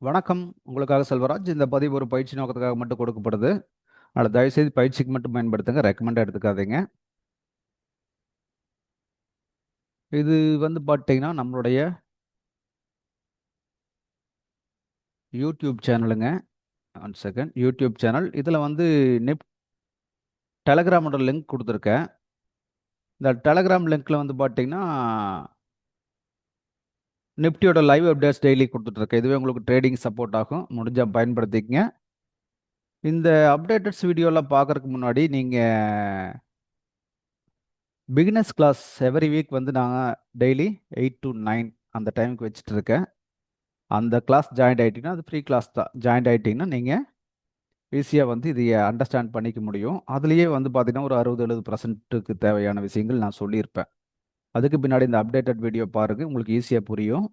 வணக்கம். உங்களுக்காக செல்வராஜ். இந்த பதிவு ஒரு பயிற்சி நோக்கத்துக்காக மட்டும் கொடுக்கப்படுது. அதில் தயவுசெய்து பயிற்சிக்கு மட்டும் பயன்படுத்துங்க. ரெக்கமெண்ட் எடுத்துக்காதீங்க. இது பார்த்தீங்கன்னா நம்மளுடைய யூடியூப் சேனலுங்க. One second. YouTube channel. இதில் நெப் டெலகிராமோட லிங்க் கொடுத்துருக்கேன். இந்த டெலகிராம் லிங்க்கில் பார்த்தீங்கன்னா நிஃப்டியோட லைவ் அப்டேட்ஸ் டெய்லி கொடுத்துட்ருக்கேன். இதுவே உங்களுக்கு ட்ரேடிங் சப்போர்ட் ஆகும். முடிஞ்சால் பயன்படுத்திக்கங்க. இந்த அப்டேட்டட்ஸ் வீடியோலாம் பார்க்குறதுக்கு முன்னாடி நீங்கள் பிகினர்ஸ் கிளாஸ் எவ்ரி வீக் நாங்கள் டெய்லி 8 to 9 அந்த டைமுக்கு வச்சுட்டு இருக்கேன். அந்த கிளாஸ் ஜாயின் ஆகிட்டிங்கன்னா அது ஃப்ரீ கிளாஸ் தான். ஜாயின் ஆகிட்டிங்கன்னா நீங்கள் ஈஸியாக இதை அண்டர்ஸ்டாண்ட் பண்ணிக்க முடியும். அதுலேயே பார்த்தீங்கன்னா ஒரு 60-70%க்கு தேவையான விஷயங்கள் நான் சொல்லியிருப்பேன். அதுக்கு பின்னாடி இந்த அப்டேட்டட் வீடியோ பாருங்கள், உங்களுக்கு ஈஸியாக புரியும்.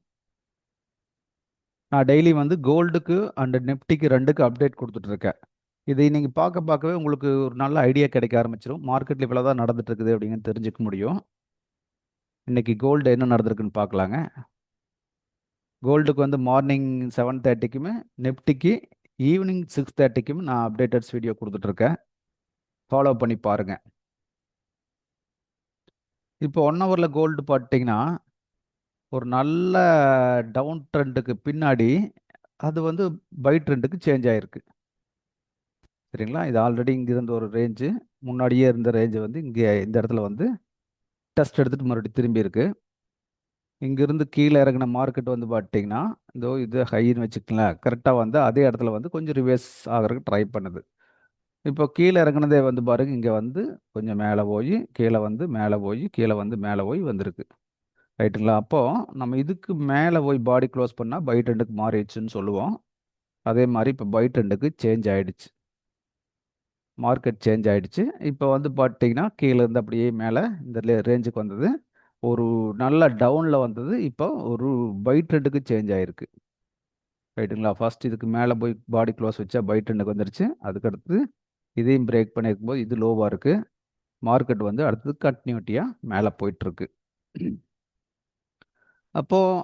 நான் டெய்லி கோல்டுக்கு அண்ட் நிஃப்டிக்கு ரெண்டுக்கு அப்டேட் கொடுத்துட்ருக்கேன். இதை நீங்கள் பார்க்கவே உங்களுக்கு ஒரு நல்ல ஐடியா கிடைக்க ஆரம்பிச்சிடும். மார்க்கெட்டில் இவ்வளோ தான் நடந்துட்டு இருக்குது அப்படின்னு தெரிஞ்சுக்க முடியும். இன்றைக்கி கோல்டு என்ன நடந்திருக்குன்னு பார்க்கலாங்க. கோல்டுக்கு மார்னிங் 7:30க்குமே, நிஃப்டிக்கு ஈவினிங் 6:30க்கும் நான் அப்டேட்டட்ஸ் வீடியோ கொடுத்துட்ருக்கேன். ஃபாலோ பண்ணி பாருங்கள். இப்போ 1 ஹவரில் கோல்டு பார்த்தீங்கன்னா ஒரு நல்ல டவுன் ட்ரெண்டுக்கு பின்னாடி அது பை ட்ரெண்டுக்கு சேஞ்ச் ஆகிருக்கு. சரிங்களா? இது ஆல்ரெடி இங்கிருந்து ஒரு ரேஞ்சு, முன்னாடியே இருந்த ரேஞ்சு இங்கே இந்த இடத்துல டெஸ்ட் எடுத்துகிட்டு மறுபடியும் திரும்பி இருக்கு. இங்கிருந்து கீழே இறங்கின மார்க்கெட் பார்த்தீங்கன்னா இது ஹைன்னு வச்சுக்கலாம். கரெக்டாக அதே இடத்துல கொஞ்சம் ரிவர்ஸ் ஆகிறதுக்கு ட்ரை பண்ணுது. இப்போ கீழே இறங்குனதே பாருங்க, இங்கே கொஞ்சம் மேலே போய் கீழே மேலே போய் கீழே மேலே போய் வந்திருக்கு. ரைட்டுங்களா? அப்போது நம்ம இதுக்கு மேலே போய் பாடி க்ளோஸ் பண்ணால் பை ட்ரெண்டுக்கு மாறிடுச்சுன்னு சொல்லுவோம். அதே மாதிரி இப்போ பை ட்ரெண்டுக்கு சேஞ்ச் ஆகிடுச்சு. மார்க்கெட் சேஞ்ச் ஆகிடுச்சு. இப்போ பார்த்தீங்கன்னா கீழே இருந்து அப்படியே மேலே இந்த ரேஞ்சுக்கு வந்தது. ஒரு நல்ல டவுனில் வந்தது. இப்போ ஒரு பை ட்ரெண்டுக்கு சேஞ்ச் ஆகிருக்கு. ரைட்டுங்களா? ஃபர்ஸ்ட் இதுக்கு மேலே போய் பாடி க்ளோஸ் வச்சா பை ட்ரெண்டுக்கு வந்துருச்சு. அதுக்கடுத்து இதையும் பிரேக் பண்ணியிருக்கும்போது இது லோவாக இருக்குது. மார்க்கெட் அடுத்தது கண்டினியூட்டியாக மேலே போயிட்டுருக்கு. அப்போது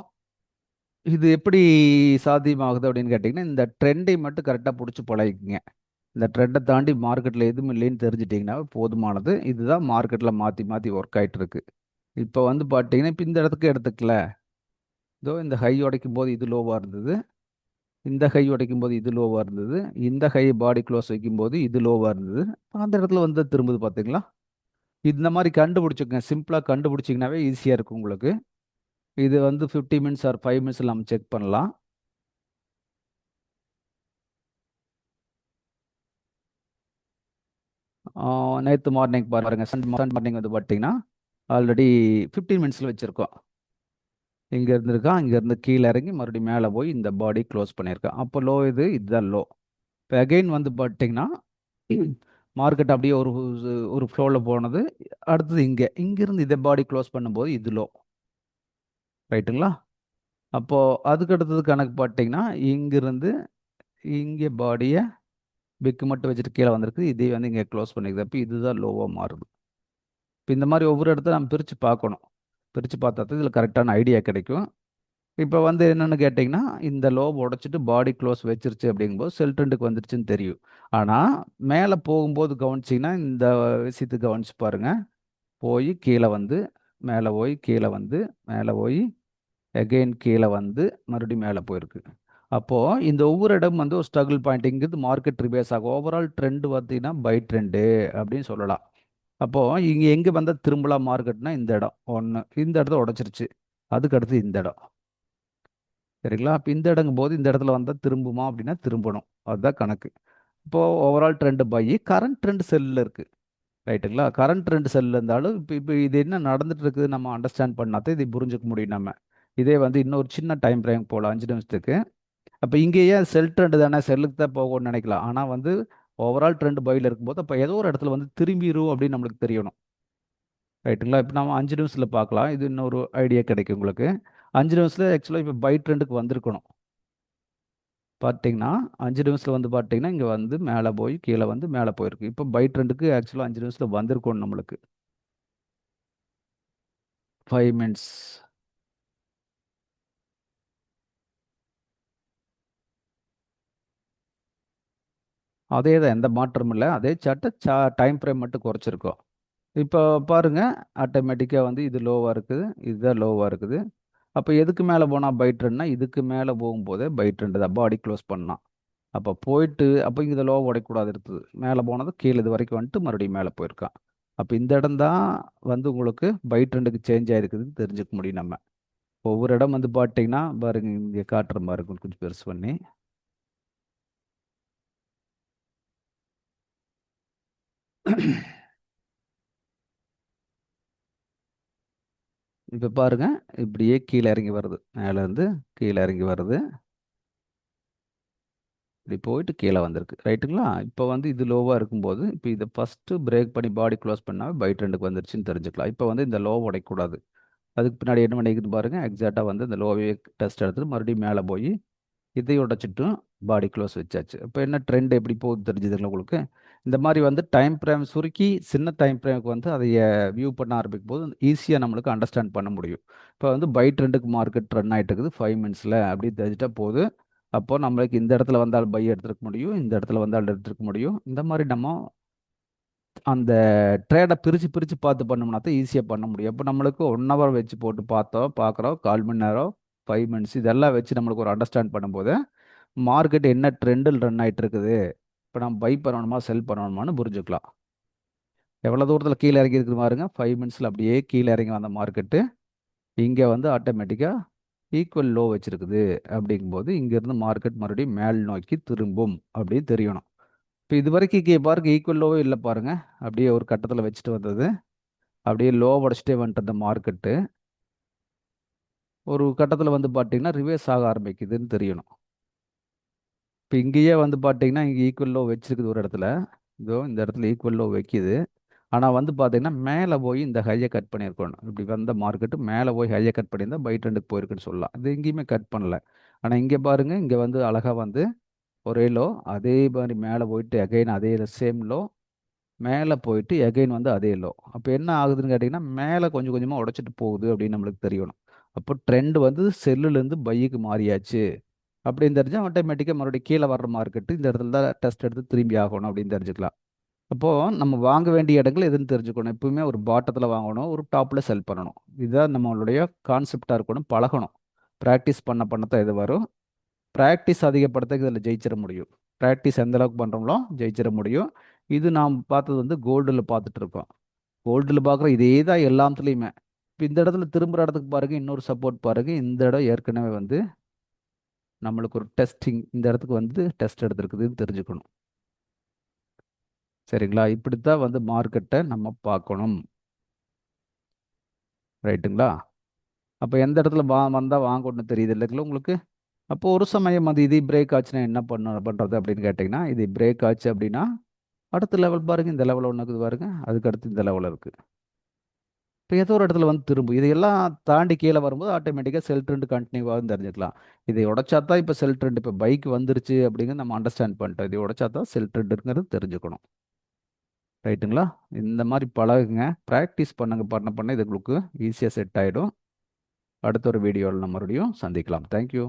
இது எப்படி சாத்தியமாகுது அப்படின்னு கேட்டிங்கன்னா, இந்த ட்ரெண்டை மட்டும் கரெக்டாக பிடிச்சி பழகிக்குங்க. இந்த ட்ரெண்டை தாண்டி மார்க்கெட்டில் எதுவும் இல்லைன்னு தெரிஞ்சிட்டிங்கன்னா போதுமானது. இதுதான் மார்க்கெட்டில் மாற்றி மாற்றி ஒர்க் ஆகிட்டு இருக்கு. இப்போ பார்த்தீங்கன்னா, இப்போ இந்த இடத்துக்கு எடுத்துக்கல. இதோ இந்த ஹை உடைக்கும் போது இது லோவாக இருந்தது. இந்த ஹை உடைக்கும் போது இது லோவாக இருந்தது. இந்த ஹை பாடி க்ளோஸ் வைக்கும்போது இது லோவாக இருந்தது. அந்த இடத்துல திரும்புது பார்த்தீங்களா? இந்த மாதிரி கண்டுபிடிச்சிக்கங்க. சிம்பிளாக கண்டுபிடிச்சிங்கனாவே ஈஸியாக இருக்கும் உங்களுக்கு. இது 50 மினிட்ஸ் ஆர் 5 மினிட்ஸில் நம்ம செக் பண்ணலாம். நேற்று மார்னிங் பாருங்க, சண்டே மார்னிங் பார்த்தீங்கன்னா ஆல்ரெடி 15 மினிட்ஸில் வச்சுருக்கோம். இங்கே இருந்திருக்கான், இங்கேருந்து கீழே இறங்கி மறுபடியும் மேலே போய் இந்த பாடி க்ளோஸ் பண்ணியிருக்கான். அப்போ லோ இதுதான் லோ. இப்போ அகெயின் பார்த்தீங்கன்னா மார்க்கெட் அப்படியே ஒரு ஒரு ஃப்ளோவில் போனது. அடுத்தது இங்கேருந்து இதை பாடி க்ளோஸ் பண்ணும்போது இது லோ. ரைட்டுங்களா? அப்போது அதுக்கு அடுத்தது கணக்கு பார்த்தீங்கன்னா இங்கிருந்து இங்கே பாடியை பிக்கு மட்டும் வச்சுட்டு கீழே வந்திருக்கு. இதே இங்கே க்ளோஸ் பண்ணிக்குது. அப்போ இதுதான் லோவாக மாறுது. இப்போ இந்த மாதிரி ஒவ்வொரு இடத்துல நம்ம பிரித்து பார்க்கணும். பிரித்து பார்த்தா தான் இதில் கரெக்டான ஐடியா கிடைக்கும். இப்போ என்னென்னு கேட்டிங்கன்னா, இந்த லோ உடைச்சிட்டு பாடி க்ளோஸ் வச்சிருச்சு அப்படிங்கும்போது செல் ட்ரெண்டுக்கு வந்துருச்சுன்னு தெரியும். ஆனால் மேலே போகும்போது கவனிச்சிங்கன்னா இந்த விஷயத்தை கவனிச்சு பாருங்கள். போய் கீழே மேலே போய் கீழே மேலே போய் அகெயின் கீழே மறுபடியும் மேலே போயிருக்கு. அப்போது இந்த ஒவ்வொரு இடம் ஒரு ஸ்ட்ரகிள் பாயிண்ட். இங்கிருந்து மார்க்கெட் ரிவேர்ஸ் ஆகும். ஓவரால் ட்ரெண்டு பார்த்தீங்கன்னா பை ட்ரெண்டு அப்படின்னு சொல்லலாம். அப்போது இங்கே எங்கே வந்தால் திரும்பலாம் மார்க்கெட்னா இந்த இடம் ஒன்று. இந்த இடத்த உடச்சிருச்சு. அதுக்கு அடுத்து இந்த இடம். சரிங்களா? அப்போ இந்த இடங்கும்போது இந்த இடத்துல வந்தால் திரும்புமா அப்படின்னா திரும்பணும். அதுதான் கணக்கு. இப்போது overall trend by, current trend செல்லில் இருக்குது. ரைட்டுங்களா? கரண்ட் ட்ரெண்ட் செல்லில் இருந்தாலும் இப்போ இப்போ இது என்ன நடந்துட்டு இருக்குது நம்ம அண்டர்ஸ்டாண்ட் பண்ணாதான் இதை புரிஞ்சுக்க முடியும் நம்ம. இதே இன்னொரு சின்ன டைம் ஃப்ரேம் போல் 5 நிமிஷத்துக்கு. அப்போ இங்கேயே செல் ட்ரெண்டு தானே, செல்லுக்கு தான் போகும்னு நினைக்கலாம். ஆனால் ஓவரால் ட்ரெண்ட் பையில் இருக்கும்போது அப்போ ஏதோ ஒரு இடத்துல திரும்பிடும் அப்படின்னு நம்மளுக்கு தெரியணும். ரைட்டுங்களா? இப்போ நம்ம 5 நிமிஷத்தில் பார்க்கலாம். இது இன்னொரு ஐடியா கிடைக்கும் உங்களுக்கு. 5 நிமிஷத்தில் ஆக்சுவலாக இப்போ பை ட்ரெண்டுக்கு வந்திருக்கணும். பார்த்தீங்கன்னா 5 நிமிஷத்தில் பார்த்தீங்கன்னா இங்கே மேலே போய் கீழே மேலே போயிருக்கு. இப்போ பை ட்ரெண்டுக்கு ஆக்சுவலாக 5 நிமிஷத்தில் வந்திருக்கணும் நம்மளுக்கு. 5 மினிட்ஸ். அதே தான், எந்த மாற்றமும் இல்லை. அதே சார்ட்டை டைம் ஃப்ரேம் மட்டும் குறைச்சிருக்கோம். இப்போ பாருங்க, ஆட்டோமேட்டிக்காக வந்து இது லோவாக இருக்குது, இதுதான் லோவாக இருக்குது. அப்போ எதுக்கு மேலே போனால் பை ட்ரெண்ட்னா, இதுக்கு மேலே போகும்போதே பை ட்ரெண்ட் தான், பாடி க்ளோஸ் பண்ணலாம். அப்போ போயிட்டு அப்போ இந்த லோ உடைக்கூடாது இருக்குது, மேலே போனது கீழே இது வரைக்கும் வந்துட்டு மறுபடியும் மேலே போயிருக்கான். அப்போ இந்த இடம் தான் வந்து உங்களுக்கு பை ட்ரெண்டுக்கு சேஞ்ச் ஆயிருக்குதுன்னு தெரிஞ்சுக்க முடியும் நம்ம. ஒவ்வொரு இடம் வந்து பார்த்தீங்கன்னா பாருங்க, இங்கே காட்டுற மாதிரி இருக்கும் கொஞ்சம் பெருசு பண்ணி. இப்போ பாருங்க, இப்படியே கீழே இறங்கி வருது, மேலேருந்து கீழே இறங்கி வருது, இப்படி போயிட்டு கீழே வந்திருக்கு, ரைட்டுங்களா? இப்போ வந்து இது லோவாக இருக்கும்போது இப்போ இதை ஃபஸ்ட்டு பிரேக் பண்ணி பாடி க்ளோஸ் பண்ணால் பை ட்ரெண்டுக்கு வந்துருச்சுன்னு தெரிஞ்சுக்கலாம். இப்போ வந்து இந்த லோ உடையக்கூடாது. அதுக்கு பின்னாடி என்ன பண்ணிக்குது பாருங்க, எக்ஸாக்டாக வந்து இந்த லோவே டெஸ்ட் எடுத்துட்டு மறுபடியும் மேலே போய் இதை உடைச்சிட்டும் பாடி க்ளோஸ் வச்சாச்சு. இப்போ என்ன ட்ரெண்ட் எப்படி போகுது தெரிஞ்சதுங்களா உங்களுக்கு? இந்த மாதிரி வந்து டைம் ஃப்ரேம் சுருக்கி சின்ன டைம் ஃப்ரேமுக்கு வந்து அதை வியூ பண்ண ஆரம்பிக்கும் போது ஈஸியாக நம்மளுக்கு அண்டர்ஸ்டாண்ட் பண்ண முடியும். இப்போ வந்து பை ட்ரெண்டுக்கு மார்க்கெட் ரன் ஆகிட்டு இருக்குது 5 மினிட்ஸில் அப்படி தெரிஞ்சிட்டா போகுது. அப்போ நம்மளுக்கு இந்த இடத்துல வந்தால் பை எடுத்துருக்க முடியும், இந்த இடத்துல வந்தால் எடுத்துருக்க முடியும். இந்த மாதிரி நம்ம அந்த ட்ரேடை பிரித்து பிரித்து பார்த்து பண்ணோம்னா தான் ஈஸியாக பண்ண முடியும். அப்போ நம்மளுக்கு 1 ஹவர் வச்சு போட்டு பார்க்குறோம், 1/4 மணி நேரம், 5 மினிட்ஸ் இதெல்லாம் வச்சு நம்மளுக்கு ஒரு அண்டர்ஸ்டாண்ட் பண்ணும்போது மார்க்கெட் என்ன ட்ரெண்டில் ரன் ஆகிட்டு இருக்குது, இப்போ நம்ம பை பண்ணணுமா செல் பண்ணணுமான்னு புரிஞ்சுக்கலாம். எவ்வளோ தூரத்தில் கீழே இறங்கி இருக்குது பாருங்க, 5 மினிட்ஸில் அப்படியே கீழே இறங்கி வந்த மார்க்கெட்டு இங்கே வந்து ஆட்டோமேட்டிக்காக ஈக்குவல் லோ வச்சுருக்குது. அப்படிங்கும்போது இங்கேருந்து மார்க்கெட் மறுபடியும் மேல் நோக்கி திரும்பும் அப்படின்னு தெரியணும். இப்போ இது வரைக்கும் பாருங்க ஈக்குவல் லோவே இல்லை பாருங்க, அப்படியே ஒரு கட்டத்தில் வச்சுட்டு வந்தது, அப்படியே லோ உடச்சிட்டே வந்துட்டு அந்த மார்க்கெட்டு ஒரு கட்டத்தில் வந்து பார்த்தீங்கன்னா ரிவர்ஸ் ஆக ஆரம்பிக்குதுன்னு தெரியணும். இப்போ இங்கேயே வந்து பார்த்தீங்கன்னா இங்கே ஈக்குவல் லோ வச்சிருக்குது ஒரு இடத்துல, இதோ இந்த இடத்துல ஈக்குவல் லோ வைக்குது. ஆனால் வந்து பார்த்தீங்கன்னா மேலே போய் இந்த ஹையை கட் பண்ணியிருக்கணும். இப்படி வந்த மார்க்கெட்டு மேலே போய் ஹையை கட் பண்ணியிருந்தால் பை ட்ரெண்டுக்கு போயிருக்குன்னு சொல்லலாம். இது எங்கேயுமே கட் பண்ணல. ஆனால் இங்கே பாருங்க, இங்கே வந்து அழகாக வந்து ஒரே லோ, அதே மாதிரி மேலே போயிட்டு அகைன் அதே சேம் லோ, மேலே போயிட்டு எகைன் வந்து அதே லோ. அப்போ என்ன ஆகுதுன்னு கேட்டிங்கன்னா மேலே கொஞ்சம் கொஞ்சமாக உடைச்சிட்டு போகுது அப்படின்னு நம்மளுக்கு தெரியணும். அப்போ ட்ரெண்ட் வந்து செல்லுலேருந்து பையுக்கு மாறியாச்சு அப்படின்னு தெரிஞ்சால் ஆட்டோமேட்டிக்காக மறுபடியும் கீழே வர்ற மார்க்கெட்டு இந்த இடத்துல தான் டெஸ்ட் எடுத்து திரும்பி ஆகணும் அப்படின்னு தெரிஞ்சுக்கலாம். அப்போது நம்ம வாங்க வேண்டிய இடங்கள் எதுன்னு தெரிஞ்சுக்கணும். எப்பவுமே ஒரு பாட்டத்தில் வாங்கணும், ஒரு டாப்பில் செல் பண்ணணும். இதுதான் நம்மளுடைய கான்செப்டாக இருக்கணும், பழகணும். ப்ராக்டிஸ் பண்ண பண்ணத்தான் இது வரும். ப்ராக்டிஸ் அதிகப்படுத்த இதில் ஜெயிச்சிட முடியும். ப்ராக்டிஸ் எந்த அளவுக்கு பண்ணுறோமோ ஜெயிச்சிட முடியும். இது நாம் பார்த்தது வந்து கோல்டில் பார்த்துட்டு இருக்கோம். கோல்டில் பார்க்குற இதே தான் எல்லாத்துலேயுமே. இப்போ இந்த இடத்துல திரும்புகிற இடத்துக்கு பாருங்கள், இன்னொரு சப்போர்ட் பாருங்கள். இந்த இடம் ஏற்கனவே வந்து நம்மளுக்கு ஒரு டெஸ்டிங், இந்த இடத்துக்கு வந்து டெஸ்ட் எடுத்துருக்குதுன்னு தெரிஞ்சுக்கணும். சரிங்களா? இப்படித்தான் வந்து மார்க்கெட்டை நம்ம பார்க்கணும். ரைட்டுங்களா? அப்போ எந்த இடத்துல வந்தால் வாங்கணும்னு தெரியுது இல்லைங்களா உங்களுக்கு? அப்போ ஒரு சமயம் அது இது பிரேக் ஆச்சுன்னா என்ன பண்ணுறது அப்படின்னு கேட்டிங்கன்னா, இது பிரேக் ஆச்சு அப்படின்னா அடுத்த லெவல் பாருங்கள், இந்த லெவலில் ஒன்று இருக்குது பாருங்கள், அதுக்கு அடுத்து இந்த லெவலில் இருக்குது. இப்போ ஏதோ ஒரு இடத்துல வந்து திரும்பும். இதையெல்லாம் தாண்டி கீழே வரும்போது ஆட்டோமேட்டிக்காக செல் ட்ரெண்ட் கண்டினியூ ஆகுதுன்னு தெரிஞ்சுக்கலாம். இதை உடைச்சா தான் இப்போ செல் ட்ரெண்ட், இப்போ பைக் வந்துருச்சு அப்படிங்கிறது நம்ம அண்டர்ஸ்டாண்ட் பண்ணிட்டோம். இதை உடைச்சா தான் செல் ட்ரெண்டுங்கிறது தெரிஞ்சுக்கணும். ரைட்டுங்களா? இந்த மாதிரி பழகுங்க, ப்ராக்டிஸ் பண்ணுங்க, பண்ண பண்ண இது உங்களுக்கு ஈஸியாக செட் ஆகிடும். அடுத்த ஒரு வீடியோவில் நம்ம மறுபடியும் சந்திக்கலாம். தேங்க்யூ.